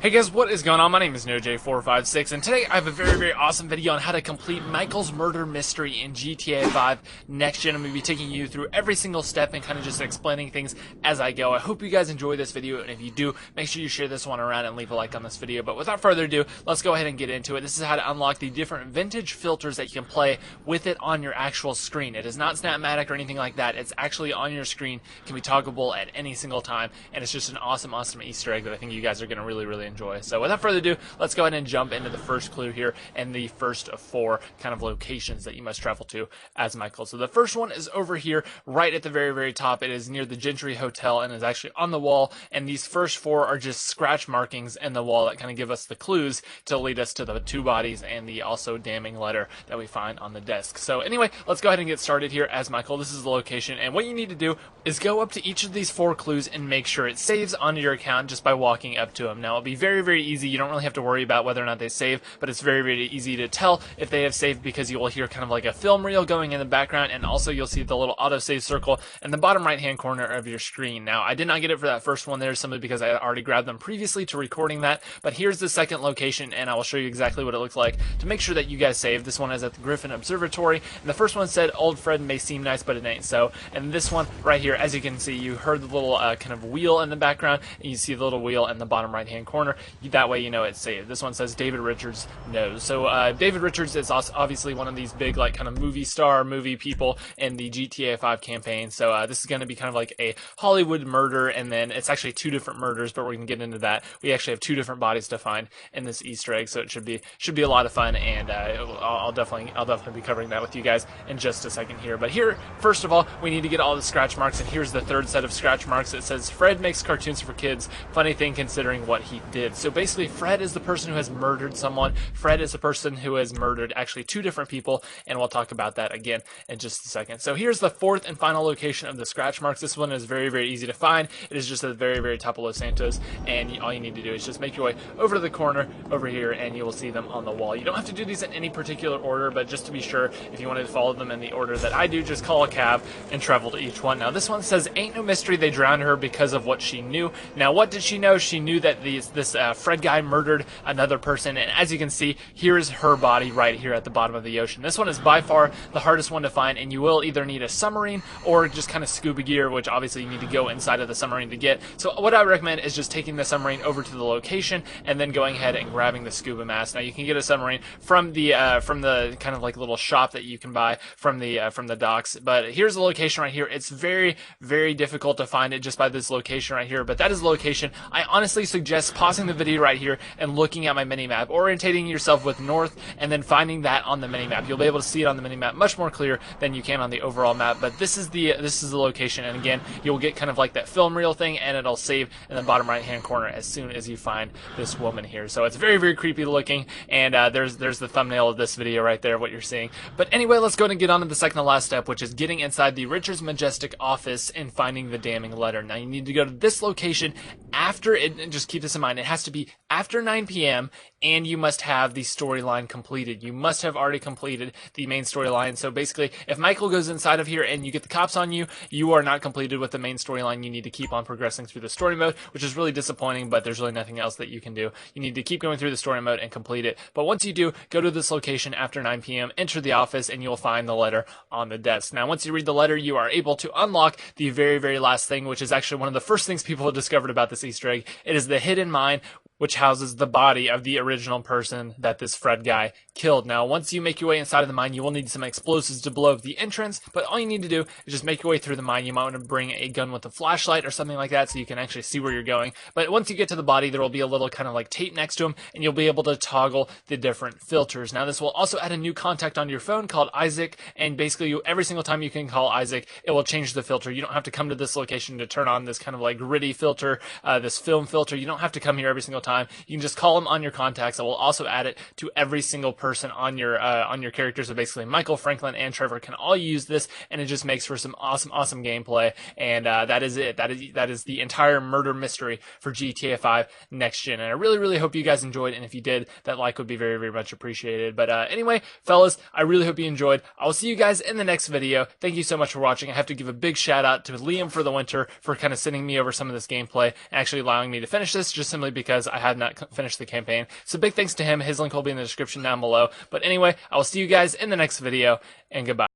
Hey guys, what is going on? My name is NoJ456, and today I have a very awesome video on how to complete Michael's murder mystery in GTA 5 Next Gen. I'm going to be taking you through every single step and kind of just explaining things as I go. I hope you guys enjoy this video, and if you do, make sure you share this one around and leave a like on this video. But without further ado, let's go ahead and get into it. This is how to unlock the different vintage filters that you can play with it on your actual screen. It is not Snapmatic or anything like that. It's actually on your screen, can be toggleable at any single time, and it's just an awesome Easter egg that I think you guys are going to really enjoy. So without further ado, let's go ahead and jump into the first clue here and the first of four kind of locations that you must travel to as Michael. So the first one is over here right at the very top. It is near the Gentry Hotel and is actually on the wall, and these first four are just scratch markings in the wall that kind of give us the clues to lead us to the two bodies and the also damning letter that we find on the desk. So anyway, let's go ahead and get started here as Michael. This is the location, and what you need to do is go up to each of these four clues and make sure it saves onto your account just by walking up to them. Now it'll be very easy. You don't really have to worry about whether or not they save, but it's very easy to tell if they have saved because you will hear kind of like a film reel going in the background, and also you'll see the little autosave circle in the bottom right hand corner of your screen. Now I did not get it for that first one there simply because I already grabbed them previously to recording that, but here's the second location, and I will show you exactly what it looks like to make sure that you guys save. This one is at the Griffin Observatory, and the first one said old Fred may seem nice but it ain't so, and this one right here, as you can see, you heard the little kind of wheel in the background, and you see the little wheel in the bottom right hand corner. That way you know it's saved. This one says David Richards knows. So David Richards is obviously one of these big like kind of movie people in the GTA 5 campaign. So this is going to be kind of like a Hollywood murder, and then it's actually two different murders, but we're going to get into that. We actually have two different bodies to find in this Easter egg, so it should be a lot of fun, and I'll definitely be covering that with you guys in just a second here. But here, first of all, we need to get all the scratch marks, and here's the third set of scratch marks. It says Fred makes cartoons for kids. Funny thing considering what he did. So basically, Fred is the person who has murdered someone. Fred is the person who has murdered actually two different people, and we'll talk about that again in just a second. So here's the fourth and final location of the scratch marks. This one is very easy to find. It is just at the very top of Los Santos, and all you need to do is just make your way over to the corner over here, and you will see them on the wall. You don't have to do these in any particular order, but just to be sure, if you wanted to follow them in the order that I do, just call a cab and travel to each one. Now this one says ain't no mystery they drowned her because of what she knew. Now what did she know? She knew that this Fred guy murdered another person, and as you can see, here is her body right here at the bottom of the ocean. This one is by far the hardest one to find, and you will either need a submarine or just kind of scuba gear, which obviously you need to go inside of the submarine to get. So what I recommend is just taking the submarine over to the location and then going ahead and grabbing the scuba mask. Now you can get a submarine from the kind of like little shop that you can buy from the docks, but here's the location right here. It's very difficult to find it just by this location right here, but that is the location. I honestly suggest pausing the video right here and looking at my mini-map, orientating yourself with north, and then finding that on the mini-map. You'll be able to see it on the mini-map much more clear than you can on the overall map, but this is the location, and again, you'll get kind of like that film reel thing, and it'll save in the bottom right hand corner as soon as you find this woman here. So it's very creepy looking, and there's the thumbnail of this video right there, what you're seeing. But anyway, let's go ahead and get on to the second to last step, which is getting inside the Richards Majestic office and finding the damning letter. Now you need to go to this location after it, and just keep this in mind, it has to be after 9 p.m. and you must have the storyline completed. You must have already completed the main storyline. So basically, if Michael goes inside of here and you get the cops on you, you are not completed with the main storyline. You need to keep on progressing through the story mode, which is really disappointing, but there's really nothing else that you can do. You need to keep going through the story mode and complete it. But once you do, go to this location after 9 p.m., enter the office, and you'll find the letter on the desk. Now, once you read the letter, you are able to unlock the very last thing, which is actually one of the first things people have discovered about this Easter egg. It is the hidden mine, which houses the body of the original person that this Fred guy killed. Now, once you make your way inside of the mine, you will need some explosives to blow up the entrance, but all you need to do is just make your way through the mine. You might want to bring a gun with a flashlight or something like that so you can actually see where you're going. But once you get to the body, there will be a little kind of like tape next to him, and you'll be able to toggle the different filters. Now, this will also add a new contact on your phone called Isaac, and basically every single time you can call Isaac, it will change the filter. You don't have to come to this location to turn on this kind of like gritty filter, this film filter. You don't have to come here every single time. You can just call them on your contacts. I will also add it to every single person on your character. So basically, Michael, Franklin, and Trevor can all use this, and it just makes for some awesome gameplay. And that is it. That is the entire murder mystery for GTA 5 Next Gen. And I really hope you guys enjoyed. And if you did, that like would be very much appreciated. But anyway, fellas, I really hope you enjoyed. I will see you guys in the next video. Thank you so much for watching. I have to give a big shout out to Liam for the Winter for kind of sending me over some of this gameplay and actually allowing me to finish this, just simply because I have not finished the campaign. So big thanks to him. His link will be in the description down below. But anyway, I will see you guys in the next video, and goodbye.